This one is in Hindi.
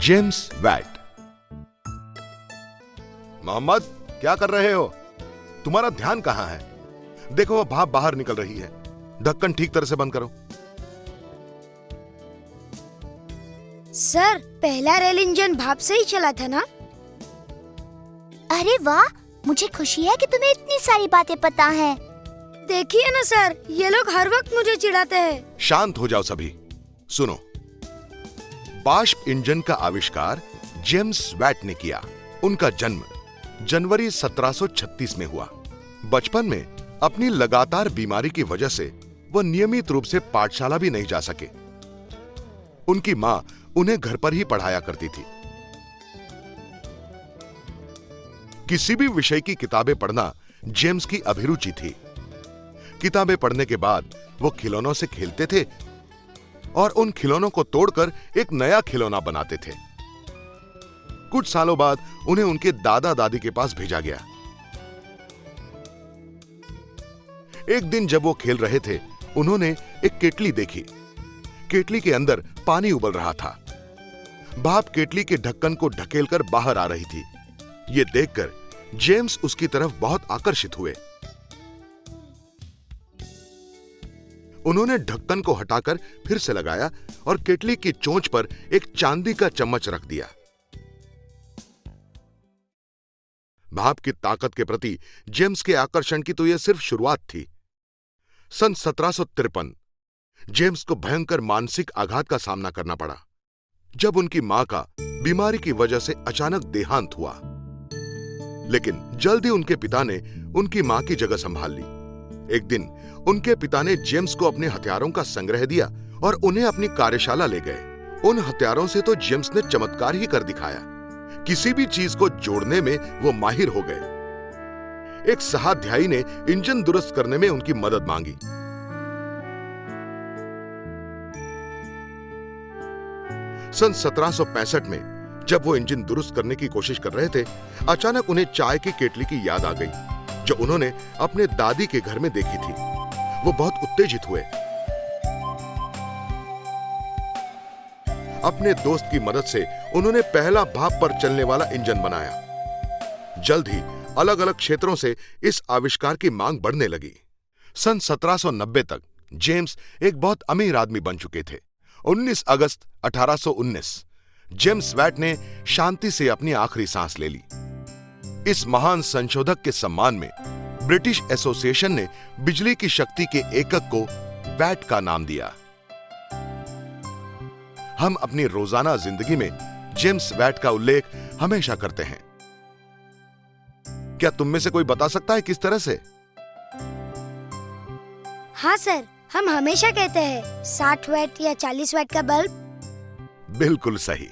James VAT. मोहम्मद, क्या कर रहे हो? तुम्हारा ध्यान कहां है? देखो वो भाप बाहर निकल रही है। ढक्कन ठीक तरह से बंद करो। सर, पहला रेल इंजन भाप से ही चला था ना? अरे वाह, मुझे खुशी है कि तुम्हें इतनी सारी बातें पता हैं। देखिए ना सर, ये लोग हर वक्त मुझे चिढ़ाते हैं। शांत हो जाओ सभी। सुनो, बाष्प इंजन का आविष्कार जेम्स वैट ने किया। उनका जन्म जनवरी 1736 में हुआ। बचपन में अपनी लगातार बीमारी की वजह से वह नियमित रूप से पाठशाला भी नहीं जा सके। उनकी मां उन्हें घर पर ही पढ़ाया करती थी। किसी भी विषय की किताबें पढ़ना जेम्स की अभिरुचि थी। किताबें पढ़ने के बाद वो खिलौनों से खेलते थे और उन खिलौनों को तोड़कर एक नया खिलौना बनाते थे। कुछ सालों बाद उन्हें उनके दादा दादी के पास भेजा गया। एक दिन जब वो खेल रहे थे, उन्होंने एक केतली देखी। केतली के अंदर पानी उबल रहा था। भाप केतली के ढक्कन को ढकेलकर बाहर आ रही थी। ये देखकर जेम्स उसकी तरफ बहुत आकर्षित हुए। उन्होंने ढक्कन को हटाकर फिर से लगाया और केतली की चोंच पर एक चांदी का चम्मच रख दिया। भाप की ताकत के प्रति जेम्स के आकर्षण की तो यह सिर्फ शुरुआत थी। सन 1753 जेम्स को भयंकर मानसिक आघात का सामना करना पड़ा जब उनकी मां का बीमारी की वजह से अचानक देहांत हुआ। लेकिन जल्द ही उनके पिता ने उनकी मां की जगह संभाल ली। एक दिन उनके पिता ने जेम्स को अपने हथियारों का संग्रह दिया और उन्हें अपनी कार्यशाला ले गए। उन हथियारों से तो जेम्स ने चमत्कार ही कर दिखाया। किसी भी चीज को जोड़ने में वो माहिर हो गए। एक सहाध्यायी ने इंजन दुरुस्त करने में उनकी मदद मांगी। सन 1765 में जब वो इंजन दुरुस्त करने की कोशिश कर रहे थे, अचानक उन्हें चाय की केतली की याद आ गई जो उन्होंने अपने दादी के घर में देखी थी। वो बहुत उत्तेजित हुए। अपने दोस्त की मदद से उन्होंने पहला भाप पर चलने वाला इंजन बनाया। जल्द ही अलग अलग क्षेत्रों से इस आविष्कार की मांग बढ़ने लगी। सन 1790 तक जेम्स एक बहुत अमीर आदमी बन चुके थे। 19 अगस्त 1819 जेम्स वैट ने शांति से अपनी आखिरी सांस ले ली। इस महान संशोधक के सम्मान में ब्रिटिश एसोसिएशन ने बिजली की शक्ति के एकक को वैट का नाम दिया। हम अपनी रोजाना जिंदगी में जेम्स वैट का उल्लेख हमेशा करते हैं। क्या तुम में से कोई बता सकता है किस तरह से? हाँ सर, हम हमेशा कहते हैं 60 वैट या 40 वैट का बल्ब। बिल्कुल सही।